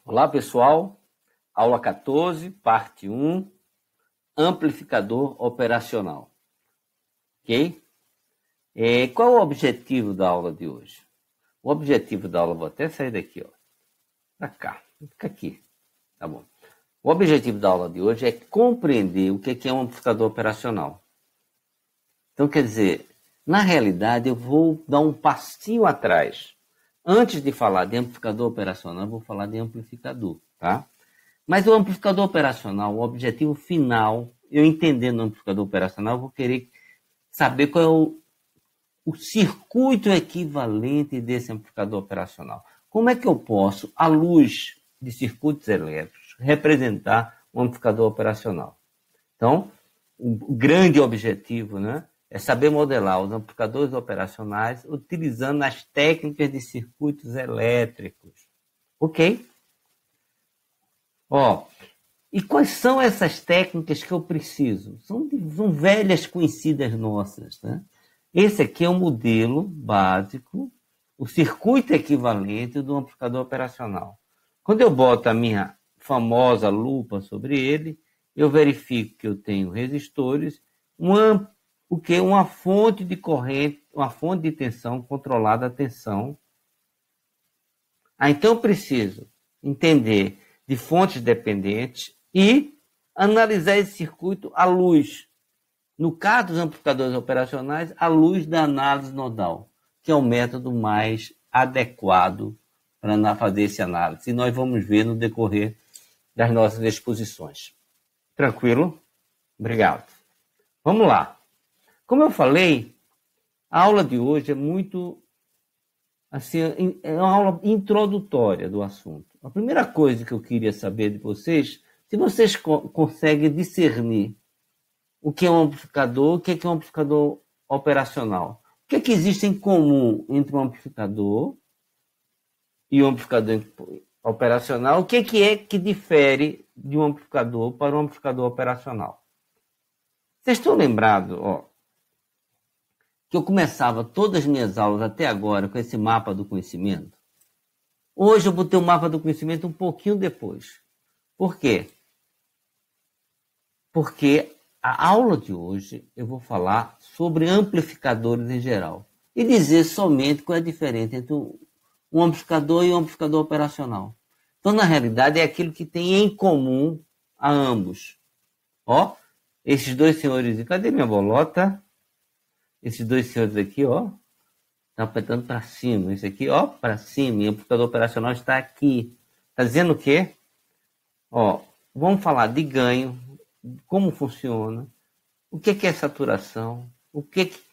Olá, pessoal. Aula 14, parte 1, amplificador operacional. Ok? Qual é o objetivo da aula de hoje? O objetivo da aula, vou até sair daqui, ó, para cá, fica aqui, tá bom? O objetivo da aula de hoje é compreender o que é um amplificador operacional. Então, quer dizer, na realidade, eu vou dar um passinho atrás. Antes de falar de amplificador operacional, eu vou falar de amplificador, tá? Mas o amplificador operacional, o objetivo final, eu entendendo o amplificador operacional, eu vou querer saber qual é o circuito equivalente desse amplificador operacional. Como é que eu posso, à luz de circuitos elétricos, representar um amplificador operacional? Então, o grande objetivo, né, é saber modelar os amplificadores operacionais utilizando as técnicas de circuitos elétricos. Ok? E quais são essas técnicas que eu preciso? São velhas conhecidas nossas, né? Esse aqui é um modelo básico, o circuito equivalente do amplificador operacional. Quando eu boto a minha famosa lupa sobre ele, eu verifico que eu tenho resistores, uma fonte de corrente, uma fonte de tensão controlada a tensão. Então eu preciso entender de fontes dependentes e analisar esse circuito à luz, no caso dos amplificadores operacionais, à luz da análise nodal, que é o método mais adequado para fazer essa análise. E nós vamos ver no decorrer das nossas exposições. Tranquilo? Obrigado. Vamos lá. Como eu falei, a aula de hoje é muito, assim, é uma aula introdutória do assunto. A primeira coisa que eu queria saber de vocês, se vocês conseguem discernir o que é um amplificador, o que é um amplificador operacional. O que é que existe em comum entre um amplificador e um amplificador operacional? O que é que difere de um amplificador para um amplificador operacional? Vocês estão lembrados, que eu começava todas as minhas aulas até agora com esse mapa do conhecimento? Hoje eu botei o mapa do conhecimento um pouquinho depois. Por quê? Porque a aula de hoje eu vou falar sobre amplificadores em geral e dizer somente qual é a diferença entre um amplificador e um amplificador operacional. Então, na realidade, é aquilo que tem em comum a ambos. Esses dois senhores, cadê minha bolota? Esses dois senhores aqui, estão apertando para cima. Esse aqui, para cima. E o amplificador operacional está aqui. Está dizendo o quê? Vamos falar de ganho, como funciona, o que é saturação,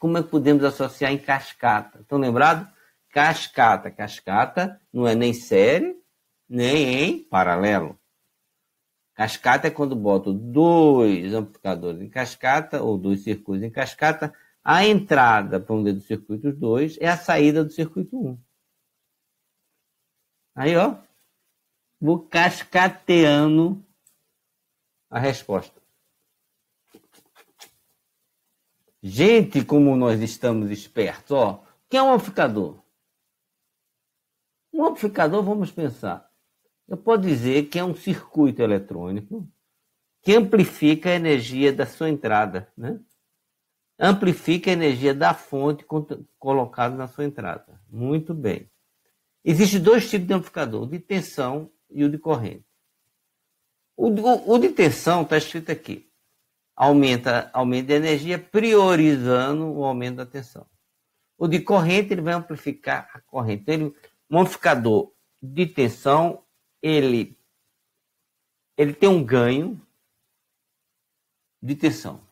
como é que podemos associar em cascata. Estão lembrados? Cascata. Cascata não é nem série, nem em paralelo. Cascata é quando boto dois amplificadores em cascata, ou dois circuitos em cascata. A entrada, vamos dizer, do circuito 2 é a saída do circuito 1. Aí, vou cascateando a resposta. Gente, como nós estamos espertos, O que é um amplificador? Um amplificador, vamos pensar, eu posso dizer que é um circuito eletrônico que amplifica a energia da sua entrada, né? Amplifica a energia da fonte colocada na sua entrada. Muito bem. Existem dois tipos de amplificador, o de tensão e o de corrente. O de tensão está escrito aqui. Aumenta a energia priorizando o aumento da tensão. O de corrente, ele vai amplificar a corrente. Um amplificador de tensão, ele tem um ganho de tensão.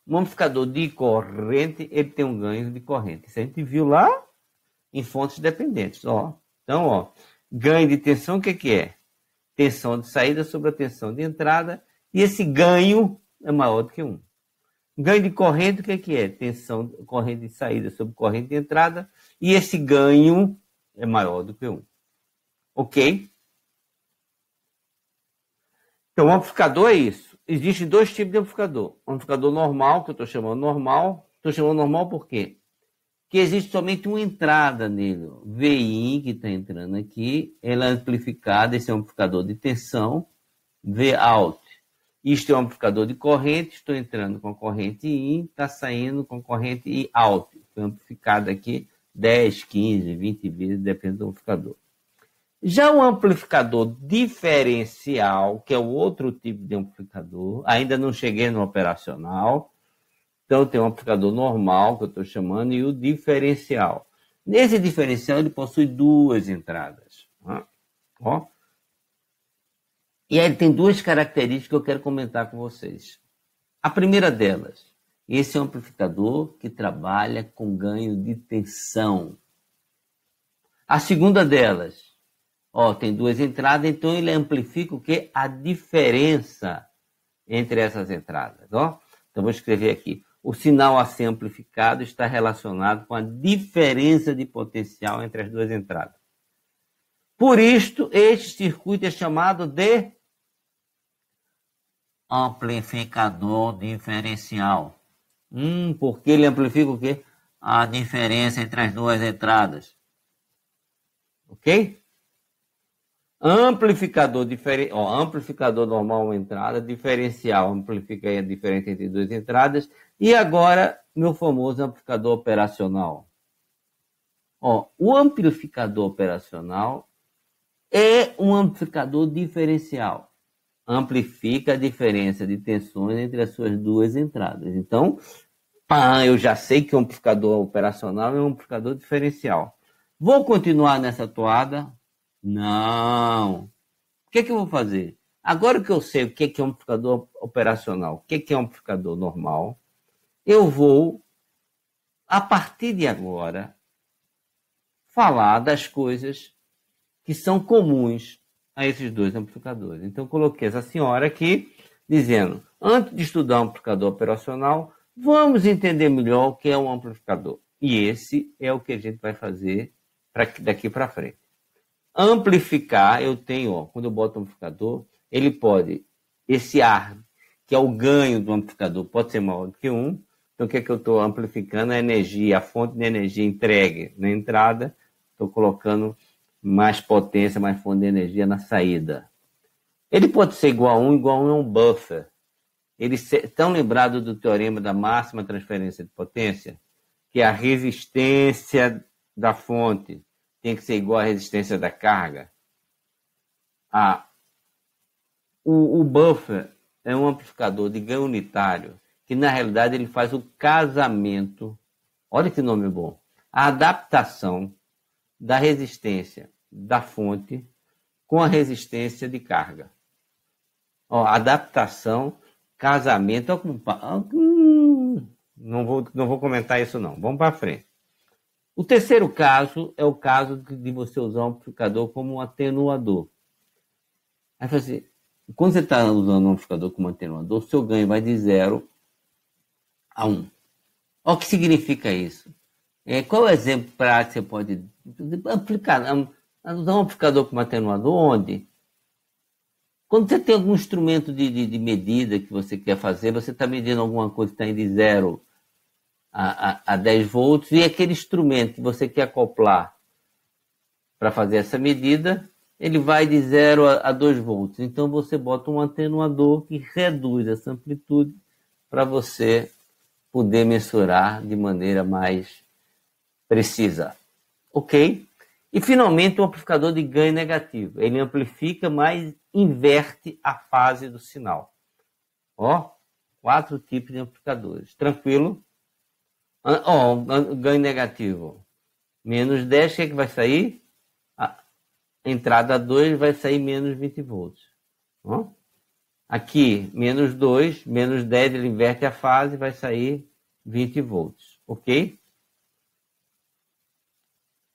Um amplificador de corrente, ele tem um ganho de corrente. Isso a gente viu lá em fontes dependentes. Então, ganho de tensão, o que é? Tensão de saída sobre a tensão de entrada. E esse ganho é maior do que 1. Ganho de corrente, o que é? Tensão, corrente de saída sobre corrente de entrada. E esse ganho é maior do que 1. Ok? Então, o amplificador é isso. Existem dois tipos de amplificador. Um amplificador normal, que eu estou chamando normal. Estou chamando normal por quê? que existe somente uma entrada nele. VIN, que está entrando aqui, ela é amplificada, esse é um amplificador de tensão, Vout. Isto é um amplificador de corrente, estou entrando com corrente IN, está saindo com corrente out. Foi amplificado aqui 10, 15, 20 vezes, depende do amplificador. Já o amplificador diferencial, que é o outro tipo de amplificador, ainda não cheguei no operacional. Então, tem um amplificador normal, que eu estou chamando, e o diferencial. Nesse diferencial, ele possui duas entradas. Ó. E aí ele tem duas características que eu quero comentar com vocês. A primeira delas, esse é um amplificador que trabalha com ganho de tensão. A segunda delas, tem duas entradas, então ele amplifica o quê? A diferença entre essas entradas. Então, vou escrever aqui. O sinal a ser amplificado está relacionado com a diferença de potencial entre as duas entradas. Por isto, este circuito é chamado de amplificador diferencial. Porque ele amplifica o quê? A diferença entre as duas entradas. Ok? Amplificador amplificador normal, uma entrada, diferencial, amplifica a diferença entre duas entradas. E agora, meu famoso amplificador operacional. O amplificador operacional é um amplificador diferencial. Amplifica a diferença de tensões entre as suas duas entradas. Então, eu já sei que o amplificador operacional é um amplificador diferencial. Vou continuar nessa toada? Não. O que eu vou fazer? Agora que eu sei o que é um amplificador operacional, o que é um amplificador normal, eu vou, a partir de agora, falar das coisas que são comuns a esses dois amplificadores. Então, coloquei essa senhora aqui, dizendo, antes de estudar um amplificador operacional, vamos entender melhor o que é um amplificador. E esse é o que a gente vai fazer daqui para frente. Amplificar, eu tenho, quando eu boto um amplificador, ele pode, esse ar, que é o ganho do amplificador, pode ser maior do que 1. Então, o que eu estou amplificando? A energia, a fonte de energia entregue na entrada, estou colocando mais potência, mais fonte de energia na saída. Ele pode ser igual a 1, igual a 1 é um buffer. Eles estão lembrados do teorema da máxima transferência de potência? Que é a resistência da fonte tem que ser igual à resistência da carga. O buffer é um amplificador de ganho unitário, que na realidade ele faz o casamento, olha que nome bom, a adaptação da resistência da fonte com a resistência de carga. Adaptação, casamento, não vou comentar isso não, vamos para frente. O terceiro caso é o caso de você usar um amplificador como um atenuador. Aí assim, quando você está usando um amplificador como atenuador, o seu ganho vai de 0 a 1. O que significa isso? Qual é o exemplo prático que você pode aplicar? Usar um amplificador como atenuador onde? Quando você tem algum instrumento de medida que você quer fazer, você está medindo alguma coisa que está indo de 0 a 10 volts, e aquele instrumento que você quer acoplar para fazer essa medida, ele vai de 0 a 2 volts. Então você bota um atenuador que reduz essa amplitude para você poder mensurar de maneira mais precisa. Ok? E finalmente o amplificador de ganho negativo. Ele amplifica, mas inverte a fase do sinal. 4 tipos de amplificadores. Tranquilo? Ganho negativo. Menos 10, o que é que vai sair? A entrada 2 vai sair menos 20 volts. Aqui, menos 2, menos 10, ele inverte a fase, vai sair 20 volts. Ok?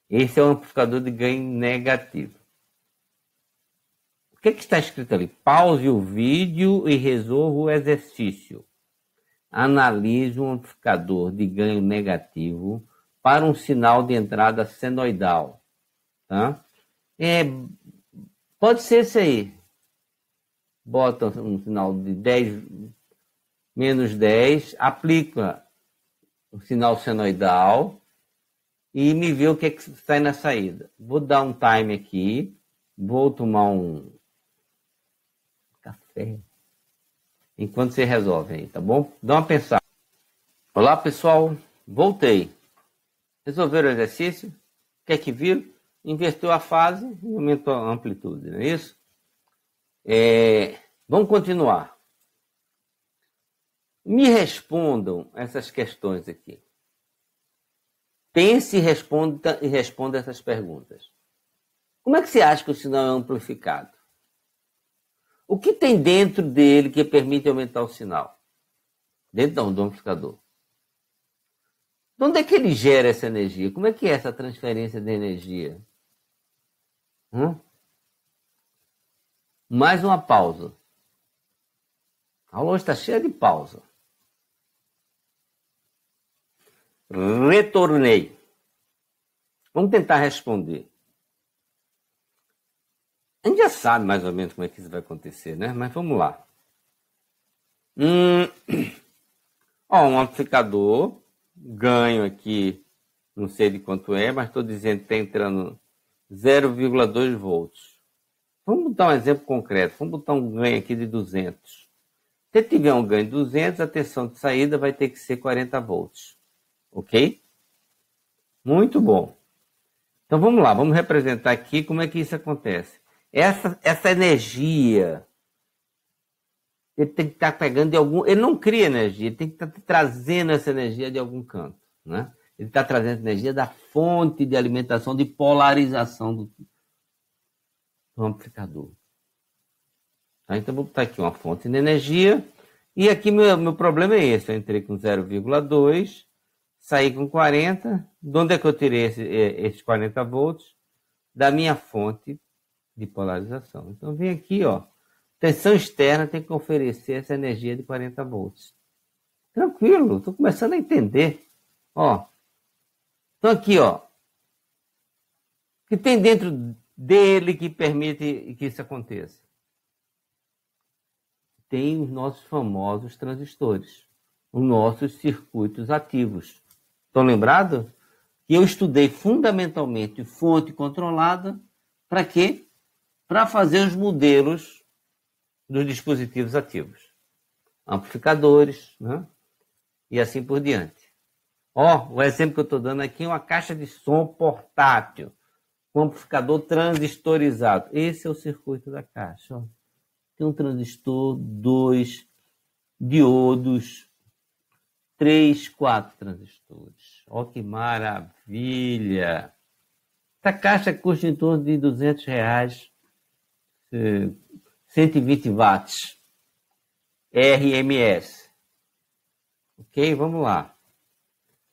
Esse é o amplificador de ganho negativo. O que está escrito ali? Pause o vídeo e resolva o exercício. Analise um amplificador de ganho negativo para um sinal de entrada senoidal. Tá? Pode ser esse aí. Bota um sinal de 10, menos 10, aplica o sinal senoidal e me ver o que é que sai na saída. Vou dar um time aqui, vou tomar um café, enquanto você resolve aí, tá bom? Dá uma pensada. Olá, pessoal, voltei. Resolveram o exercício? O que é que viram? Inverteu a fase e aumentou a amplitude, não é isso? Vamos continuar. Me respondam essas questões aqui. Pense e responda essas perguntas. Como é que você acha que o sinal é amplificado? O que tem dentro dele que permite aumentar o sinal? Dentro do amplificador. De onde é que ele gera essa energia? Como é que é essa transferência de energia? Mais uma pausa. A aula está cheia de pausa. Retornei. Vamos tentar responder. A gente já sabe mais ou menos como é que isso vai acontecer, né? Mas vamos lá. Um amplificador. Ganho aqui, não sei de quanto é, mas estou dizendo que está entrando 0,2 volts. Vamos botar um exemplo concreto. Vamos botar um ganho aqui de 200. Se tiver um ganho de 200, a tensão de saída vai ter que ser 40 volts. Ok? Muito bom. Então vamos lá, vamos representar aqui como é que isso acontece. Essa energia, ele tem que estar pegando de algum... Ele não cria energia, ele tem que estar trazendo essa energia de algum canto, né? Ele está trazendo energia da fonte de alimentação, de polarização do amplificador. Tá? Então, vou botar aqui uma fonte de energia. E aqui meu problema é esse. Eu entrei com 0,2, saí com 40. De onde é que eu tirei esses 40 volts? Da minha fonte de polarização. Então, vem aqui, ó. Tensão externa tem que oferecer essa energia de 40 volts. Tranquilo, estou começando a entender. Ó. Então, aqui, ó. O que tem dentro dele que permite que isso aconteça? Tem os nossos famosos transistores, os nossos circuitos ativos. Estão lembrados? Que eu estudei fundamentalmente fonte controlada para quê? Para fazer os modelos dos dispositivos ativos. Amplificadores, né? E assim por diante. Ó, o exemplo que eu estou dando aqui é uma caixa de som portátil, com amplificador transistorizado. Esse é o circuito da caixa. Ó. Tem um transistor, 2 diodos, 3, 4 transistores. Ó, que maravilha! Essa caixa custa em torno de R$200, 120 watts, RMS. Ok? Vamos lá.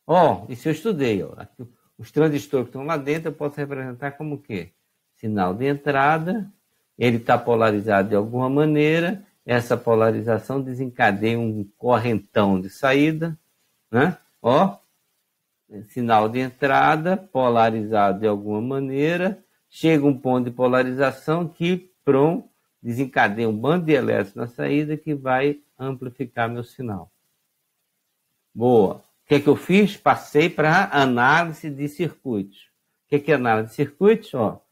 Ó, isso eu estudei. Ó. Aqui, os transistores que estão lá dentro eu posso representar como o quê? Sinal de entrada, ele está polarizado de alguma maneira, essa polarização desencadeia um correntão de saída, né? Ó, sinal de entrada, polarizado de alguma maneira, chega um ponto de polarização que, pronto, desencadeia um bando de elétrons na saída que vai amplificar meu sinal. Boa. O que é que eu fiz? Passei para análise de circuitos. O que é análise de circuitos? Ó,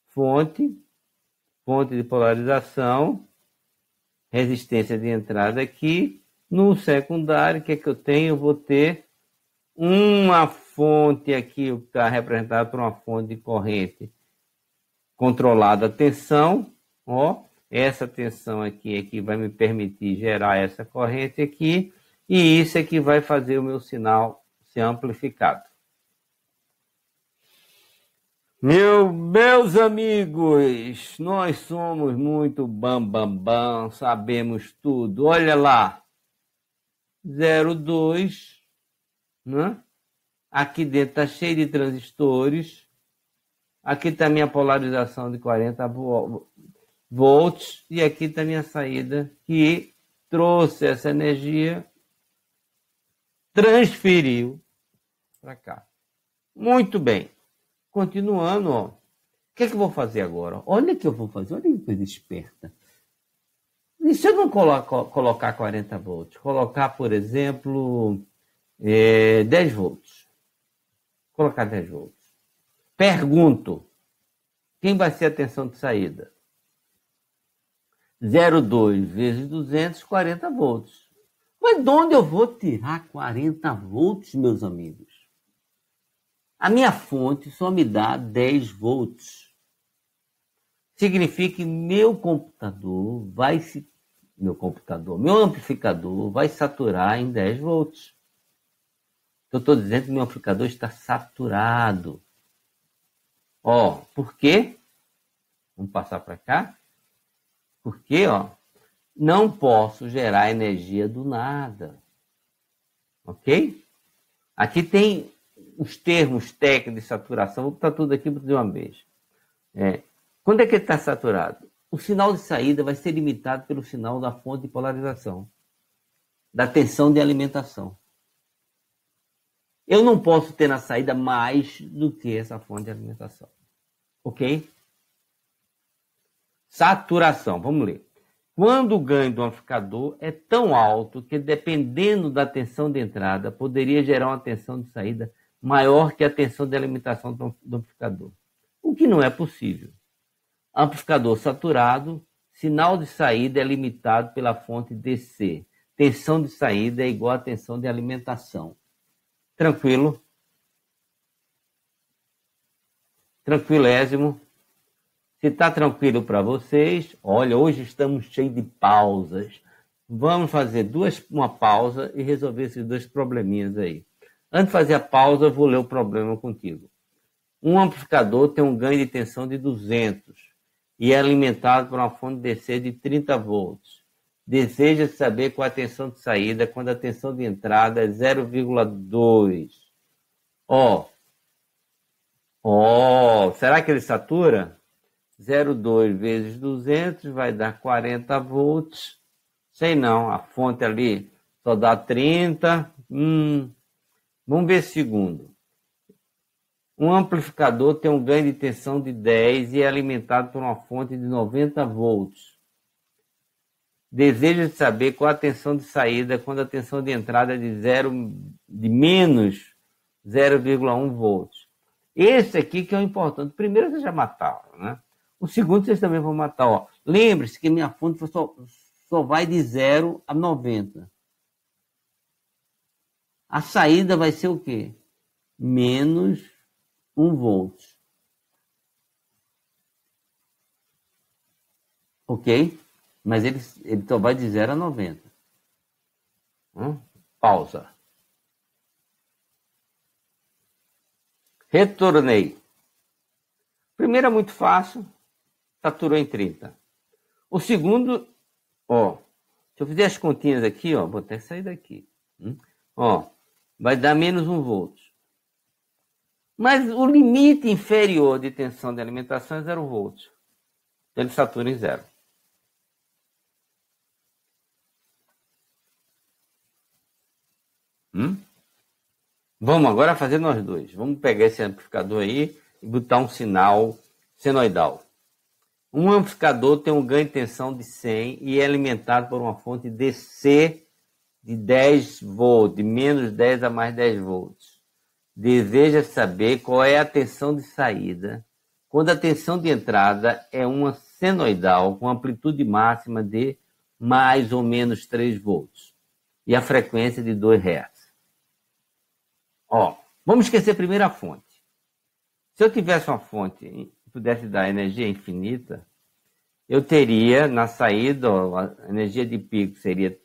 fonte de polarização, resistência de entrada aqui. No secundário, o que é que eu tenho? Eu vou ter uma fonte aqui, que está representada por uma fonte de corrente controlada a tensão. Ó, essa tensão aqui é que vai me permitir gerar essa corrente aqui. E isso é que vai fazer o meu sinal ser amplificado. Meus amigos, nós somos muito bam, sabemos tudo. Olha lá, 0,2, né? Aqui dentro está cheio de transistores. Aqui está minha polarização de 40 volts. E aqui está minha saída que trouxe essa energia, transferiu para cá. Muito bem. Continuando, ó. O que é que eu vou fazer agora? Olha o que eu vou fazer. Olha que coisa esperta. E se eu não colocar 40 volts? Colocar, por exemplo, 10 volts. colocar 10 volts. Pergunto, quem vai ser a tensão de saída? 0,2 vezes 200, 40 volts. Mas de onde eu vou tirar 40 volts, meus amigos? A minha fonte só me dá 10 volts. Significa que meu amplificador vai saturar em 10 volts. Eu estou dizendo que meu amplificador está saturado. Por quê? Vamos passar para cá. Porque, não posso gerar energia do nada. Ok? Aqui tem os termos técnicos de saturação. Vou botar tudo aqui de uma vez. Quando é que ele está saturado? O sinal de saída vai ser limitado pelo sinal da fonte de polarização, da tensão de alimentação. Eu não posso ter na saída mais do que essa fonte de alimentação. Ok? Saturação, vamos ler. Quando o ganho do amplificador é tão alto que, dependendo da tensão de entrada, poderia gerar uma tensão de saída maior que a tensão de alimentação do amplificador. O que não é possível. Amplificador saturado, sinal de saída é limitado pela fonte DC. Tensão de saída é igual a tensão de alimentação. Tranquilo? Tranquilésimo? Se está tranquilo para vocês, olha, hoje estamos cheios de pausas. Vamos fazer uma pausa e resolver esses dois probleminhas aí. Antes de fazer a pausa, eu vou ler o problema contigo. Um amplificador tem um ganho de tensão de 200 e é alimentado por uma fonte DC de 30 volts. Deseja saber qual a tensão de saída quando a tensão de entrada é 0,2. Será que ele satura? 0,2 vezes 200 vai dar 40 volts. Sei não, a fonte ali só dá 30. Vamos ver segundo. Um amplificador tem um ganho de tensão de 10 e é alimentado por uma fonte de 90 volts. Deseja saber qual a tensão de saída quando a tensão de entrada é de menos 0,1 volts. Esse aqui que é o importante. Primeiro vocês já mataram, né? O segundo vocês também vão matar. Lembre-se que minha fonte só vai de 0 a 90. A saída vai ser o quê? Menos 1 volt. Ok? Mas ele só vai de 0 a 90. Pausa. Retornei. Primeiro é muito fácil. Saturou em 30. O segundo, se eu fizer as continhas aqui, vou até sair daqui. Vai dar menos 1 volt. Mas o limite inferior de tensão de alimentação é 0 volt. Então ele satura em 0. Vamos agora fazer nós dois. Vamos pegar esse amplificador aí e botar um sinal senoidal. Um amplificador tem um ganho de tensão de 100 e é alimentado por uma fonte DC de 10 volts, de menos 10 a mais 10 volts. Deseja saber qual é a tensão de saída quando a tensão de entrada é uma senoidal com amplitude máxima de mais ou menos 3 volts e a frequência de 2 Hz. Vamos esquecer primeiro a fonte. Se eu tivesse uma fonte que pudesse dar energia infinita, eu teria na saída, a energia de pico seria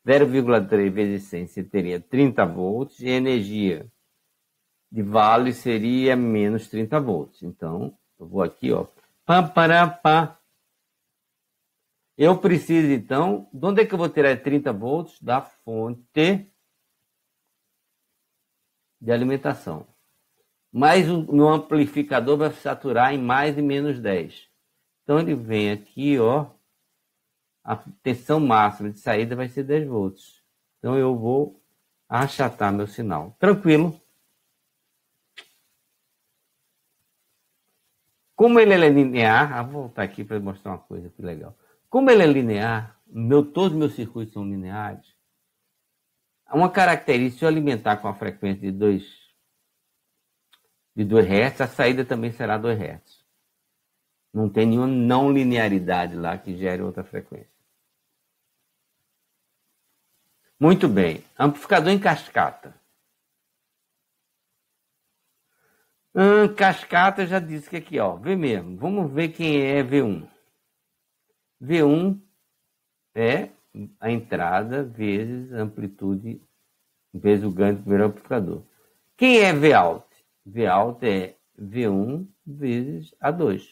0,3 vezes 100, você teria 30 volts, e a energia de vale seria menos 30 volts. Então, eu vou aqui, Eu preciso, então, de onde é que eu vou tirar 30 volts? Da fonte de alimentação. Mas o meu amplificador vai saturar em mais e menos 10. Então ele vem aqui, a tensão máxima de saída vai ser 10 volts. Então eu vou achatar meu sinal. Tranquilo? Como ele é linear, vou voltar aqui para mostrar uma coisa que legal. Como ele é linear, todos os meus circuitos são lineares, uma característica, se eu alimentar com a frequência de 2 de 2 Hz, a saída também será 2 Hz. Não tem nenhuma não linearidade lá que gere outra frequência. Muito bem. Amplificador em cascata. Cascata, já disse que aqui, ó. Vê mesmo. Vamos ver quem é V1. V1 é a entrada vezes a amplitude vezes o ganho do primeiro amplificador. Quem é Vout? Vout é V1 vezes A2.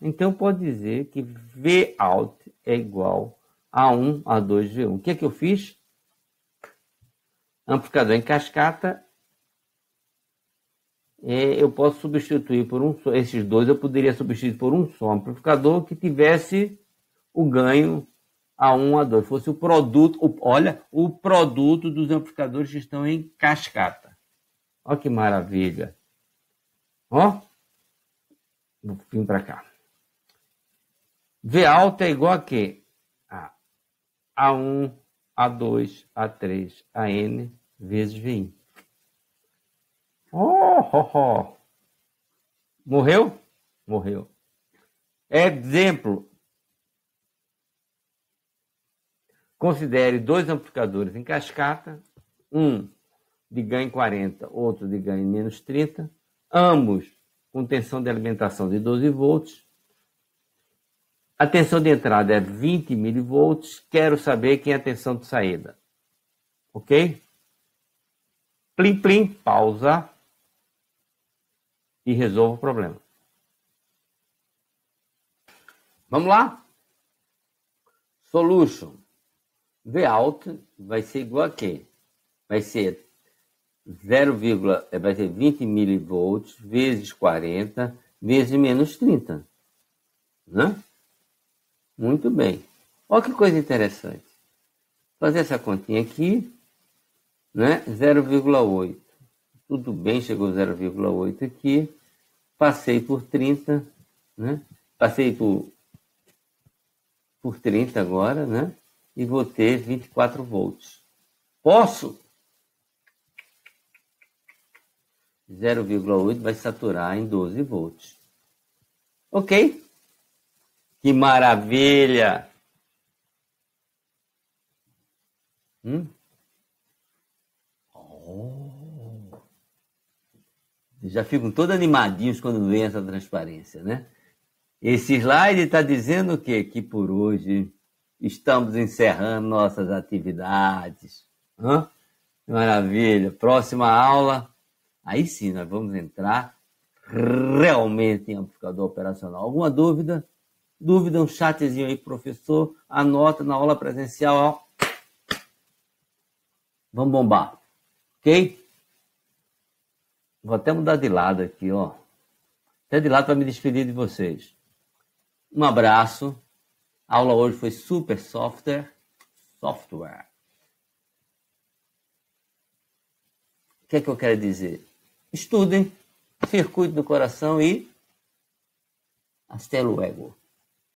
Então pode dizer que Vout é igual a 1 a 2 V1. O que é que eu fiz? Amplificador em cascata. Eu posso substituir por um só. Esses dois eu poderia substituir por um só amplificador que tivesse o ganho a 1 a 2. Fosse o produto. Olha, o produto dos amplificadores que estão em cascata. Olha que maravilha. Ó. Vou vir para cá. V alta é igual a quê? A1, A2, A3, AN vezes Vin. Morreu? Morreu. Exemplo. Considere 2 amplificadores em cascata, um de ganho 40, outro de ganho menos 30, ambos com tensão de alimentação de 12 volts. A tensão de entrada é 20 milivolts. Quero saber quem é a tensão de saída. Ok? Plim, plim, pausa e resolva o problema. Vamos lá? Solution. Vout vai ser igual a quê? Vai ser 20 milivolts vezes 40 vezes menos 30. Né? Muito bem. Olha que coisa interessante. Fazer essa continha aqui, né? 0,8. Tudo bem, chegou 0,8 aqui. Passei por 30, né? Passei por 30 agora, né? E vou ter 24 volts. Posso? 0,8 vai saturar em 12 volts. Ok? Que maravilha! Já ficam todos animadinhos quando vem essa transparência, né? Esse slide está dizendo o quê? Que por hoje estamos encerrando nossas atividades. Maravilha! Próxima aula, aí sim nós vamos entrar realmente em amplificador operacional. Alguma dúvida? Dúvida, um chatzinho aí, professor. Anota na aula presencial, ó. Vamos bombar. Ok? Vou até mudar de lado aqui, ó. Até de lado para me despedir de vocês. Um abraço. A aula hoje foi super software. O que é que eu quero dizer? Estudem circuito do coração e hasta luego.